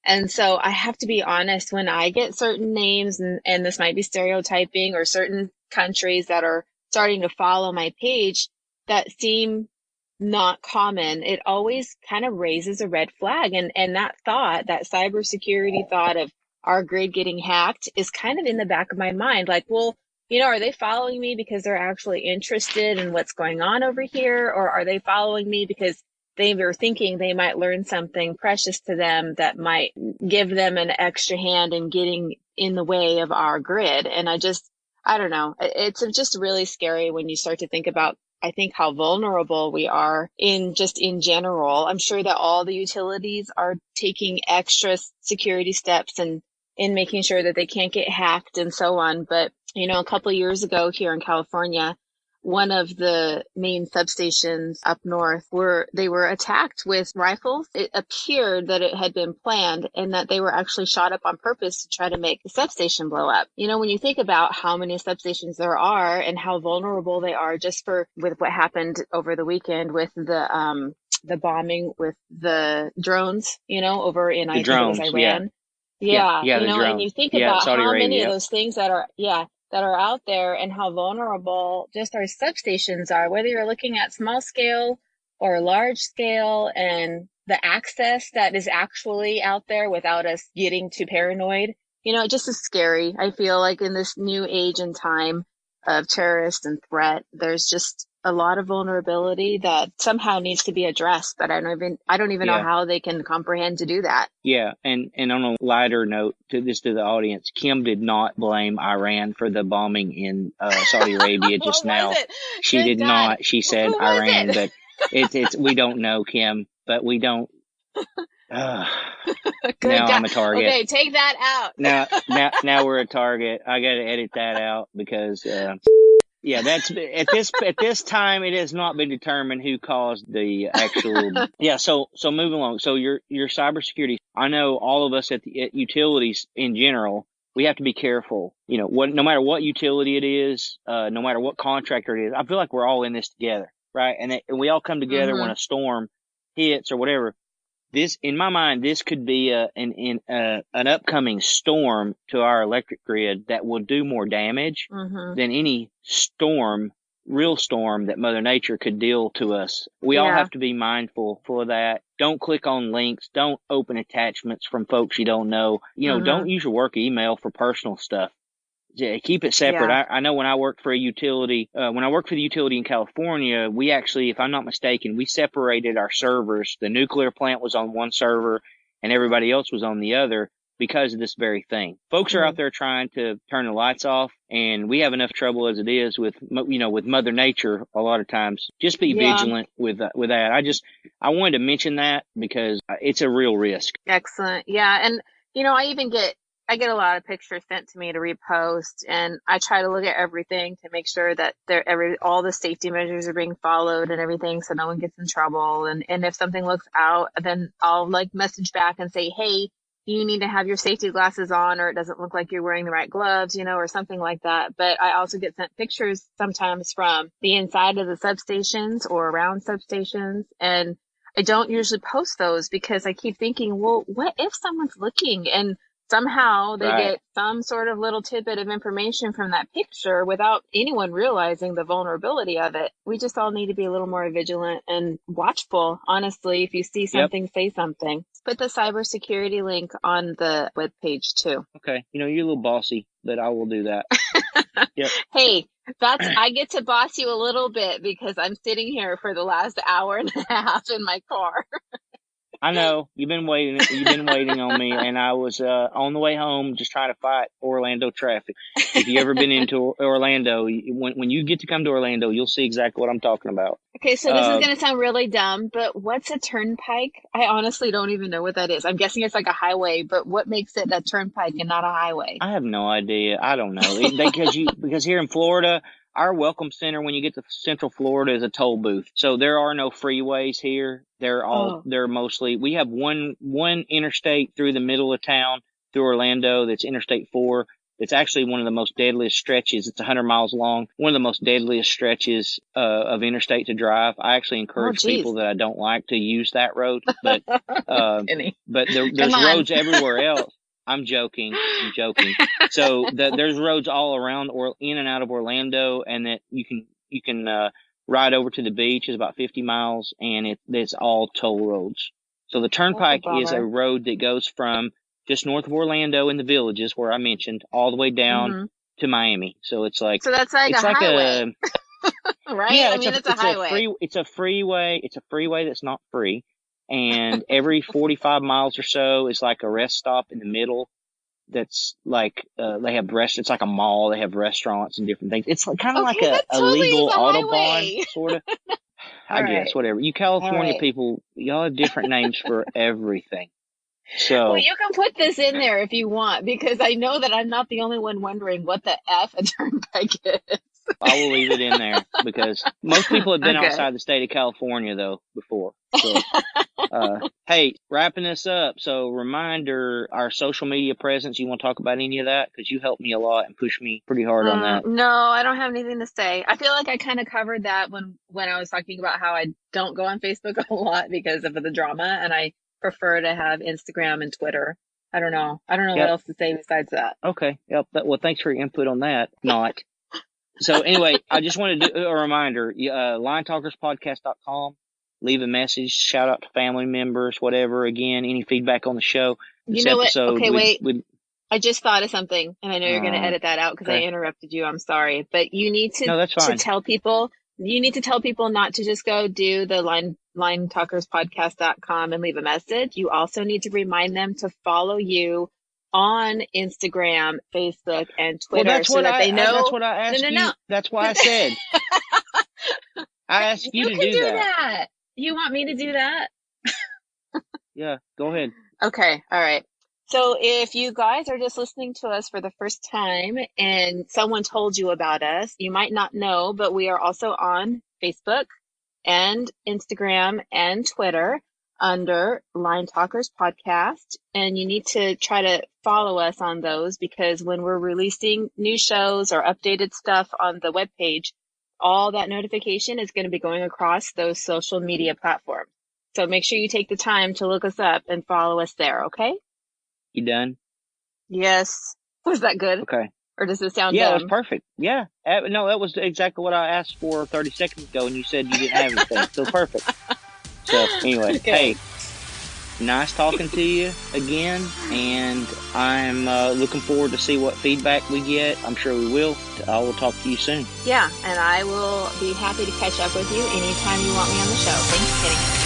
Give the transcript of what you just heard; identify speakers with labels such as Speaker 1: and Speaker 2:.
Speaker 1: And so I have to be honest, when I get certain names, and this might be stereotyping, or certain countries that are starting to follow my page that seem not common, it always kind of raises a red flag. And that thought, that cybersecurity thought of our grid getting hacked is kind of in the back of my mind. Like, well, are they following me because they're actually interested in what's going on over here? Or are they following me because they were thinking they might learn something precious to them that might give them an extra hand in getting in the way of our grid? And I don't know. It's just really scary when you start to think about, I think, how vulnerable we are in general. I'm sure that all the utilities are taking extra security steps and in making sure that they can't get hacked and so on. But, a couple of years ago here in California, one of the main substations up north they were attacked with rifles. It appeared that it had been planned and that they were actually shot up on purpose to try to make the substation blow up. When you think about how many substations there are and how vulnerable they are, just with what happened over the weekend with the bombing with the drones, over in,
Speaker 2: The
Speaker 1: I think it was
Speaker 2: drones, yeah.
Speaker 1: Iran.
Speaker 2: Yeah,
Speaker 1: Yeah,
Speaker 2: yeah, the
Speaker 1: and you
Speaker 2: drones.
Speaker 1: think
Speaker 2: Yeah,
Speaker 1: about
Speaker 2: Saudi
Speaker 1: how
Speaker 2: Arabia,
Speaker 1: many of
Speaker 2: yep.
Speaker 1: those things that are out there and how vulnerable just our substations are, whether you're looking at small scale or large scale, and the access that is actually out there without us getting too paranoid. It just is scary. I feel like in this new age and time of terrorist and threat, there's just a lot of vulnerability that somehow needs to be addressed, but I don't even know
Speaker 2: Yeah.
Speaker 1: how they can comprehend to do that.
Speaker 2: Yeah, and on a lighter note to the audience, Kim did not blame Iran for the bombing in Saudi Arabia just
Speaker 1: What was
Speaker 2: now.
Speaker 1: it?
Speaker 2: She
Speaker 1: Good
Speaker 2: did
Speaker 1: God.
Speaker 2: not. She
Speaker 1: Who
Speaker 2: said
Speaker 1: was
Speaker 2: Iran,
Speaker 1: it?
Speaker 2: but it's we don't know, Kim, but we don't. Uh,
Speaker 1: Good
Speaker 2: now
Speaker 1: God.
Speaker 2: I'm a target.
Speaker 1: Okay, take that out.
Speaker 2: Now we're a target. I got to edit that out because yeah, that's at this time it has not been determined who caused the actual. Yeah, so moving along. So your cybersecurity. I know all of us at utilities in general, we have to be careful. No matter what utility it is, no matter what contractor it is, I feel like we're all in this together, right? And we all come together when
Speaker 1: Mm-hmm.
Speaker 2: a storm hits or whatever. This, in my mind, this could be an upcoming storm to our electric grid that will do more damage
Speaker 1: Mm-hmm.
Speaker 2: than any real storm that Mother Nature could deal to us. We all
Speaker 1: Yeah.
Speaker 2: have to be mindful for that. Don't click on links. Don't open attachments from folks you don't know.
Speaker 1: Mm-hmm.
Speaker 2: Don't use your work email for personal stuff. Yeah, keep it separate.
Speaker 1: Yeah.
Speaker 2: I know when I worked for a utility, when I worked for the utility in California, we actually, if I'm not mistaken, we separated our servers. The nuclear plant was on one server and everybody else was on the other because of this very thing. Folks are out
Speaker 1: Mm-hmm.
Speaker 2: there trying to turn the lights off, and we have enough trouble as it is with Mother Nature a lot of times. Just be
Speaker 1: Yeah.
Speaker 2: vigilant with that. I wanted to mention that because it's a real risk.
Speaker 1: Excellent. Yeah. And, I get a lot of pictures sent to me to repost, and I try to look at everything to make sure that all the safety measures are being followed and everything, so no one gets in trouble. And if something looks out, then I'll message back and say, hey, you need to have your safety glasses on, or it doesn't look like you're wearing the right gloves, or something like that. But I also get sent pictures sometimes from the inside of the substations or around substations, and I don't usually post those because I keep thinking, well, what if someone's looking and somehow they
Speaker 2: Right.
Speaker 1: get some sort of little tidbit of information from that picture without anyone realizing the vulnerability of it? We just all need to be a little more vigilant and watchful. Honestly, if you see something, say something. Put the cybersecurity link on the webpage too.
Speaker 2: Okay. You're a little bossy, but I will do that. Yep.
Speaker 1: Hey, I get to boss you a little bit because I'm sitting here for the last hour and a half in my car.
Speaker 2: I know you've been waiting. You've been waiting on me, and I was on the way home just trying to fight Orlando traffic. If you ever been into Orlando, when you get to come to Orlando, you'll see exactly what I'm talking about.
Speaker 1: Okay, so this is going to sound really dumb, but what's a turnpike? I honestly don't even know what that is. I'm guessing it's like a highway, but what makes it a turnpike and not a highway?
Speaker 2: I have no idea. I don't know because here in Florida, our welcome center when you get to Central Florida is a toll booth. So there are no freeways here. They're mostly, we have one interstate through the middle of town through Orlando that's Interstate 4. It's actually one of the most deadliest stretches. It's 100 miles long. One of the most deadliest stretches of interstate to drive. I actually
Speaker 1: Oh,
Speaker 2: encourage
Speaker 1: geez.
Speaker 2: people that I don't like to use that road, but there's
Speaker 1: Come on.
Speaker 2: roads everywhere else. I'm joking. So there's roads all around or in and out of Orlando, and that you can ride over to the beach. Is about 50 miles, and it's all toll roads. So the Turnpike is a road that goes from just north of Orlando in the Villages, where I mentioned, all the way down to Miami. So it's like,
Speaker 1: so that's like
Speaker 2: it's
Speaker 1: a
Speaker 2: like
Speaker 1: highway, right?
Speaker 2: yeah,
Speaker 1: I mean, it's a highway.
Speaker 2: It's a freeway. It's a freeway that's not free. And every 45 miles or so is like a rest stop in the middle. That's like, they have it's like a mall. They have restaurants and different things. It's kind of like
Speaker 1: that
Speaker 2: a
Speaker 1: totally
Speaker 2: legal
Speaker 1: is a
Speaker 2: Autobahn,
Speaker 1: highway.
Speaker 2: sort of. I
Speaker 1: All
Speaker 2: guess,
Speaker 1: right.
Speaker 2: whatever. You California
Speaker 1: right.
Speaker 2: people, y'all have different names for everything. So,
Speaker 1: Well, you can put this in there if you want, because I know that I'm not the only one wondering what the F a turnpike is.
Speaker 2: I will leave it in there because most people have been
Speaker 1: Okay.
Speaker 2: outside the state of California though before. So, hey, wrapping this up. So reminder, our social media presence, you want to talk about any of that? Cause you helped me a lot and pushed me pretty hard on that.
Speaker 1: No, I don't have anything to say. I feel like I kind of covered that when I was talking about how I don't go on Facebook a lot because of the drama, and I prefer to have Instagram and Twitter. I don't know
Speaker 2: Yep.
Speaker 1: what else to say besides that.
Speaker 2: Okay. Yep. Well, thanks for your input on that. Not. So anyway, I just wanted to do a reminder, linetalkerspodcast.com. Leave a message, shout out to family members, whatever. Again, any feedback on the show, this
Speaker 1: You know what?
Speaker 2: episode.
Speaker 1: Okay, wait. I just thought of something, and I know you're going to edit that out because I interrupted you. I'm sorry, but you need to,
Speaker 2: no, that's fine.
Speaker 1: to tell people. You need to tell people not to just go do the linetalkerspodcast.com and leave a message. You also need to remind them to follow you on Instagram, Facebook, and Twitter,
Speaker 2: well,
Speaker 1: so that they know.
Speaker 2: That's what I asked you.
Speaker 1: No.
Speaker 2: That's why I said. I asked you to do
Speaker 1: that. You want me to do that?
Speaker 2: Yeah, go ahead.
Speaker 1: Okay, all right. So if you guys are just listening to us for the first time and someone told you about us, you might not know, but we are also on Facebook and Instagram and Twitter under Line Talkers Podcast. And you need to try to follow us on those, because when we're releasing new shows or updated stuff on the webpage, all that notification is going to be going across those social media platforms. So make sure you take the time to look us up and follow us there, okay?
Speaker 2: You done?
Speaker 1: Yes. Was that good?
Speaker 2: Okay.
Speaker 1: Or does it sound
Speaker 2: Yeah,
Speaker 1: dumb?
Speaker 2: it was perfect. Yeah. No, that was exactly what I asked for 30 seconds ago, and you said you didn't have anything. So perfect. So anyway,
Speaker 1: Okay.
Speaker 2: Hey, nice talking to you again, and I'm looking forward to see what feedback we get. I'm sure we will. I will talk to you soon.
Speaker 1: Yeah, and I will be happy to catch up with you anytime you want me on the show. Thanks, Kitty.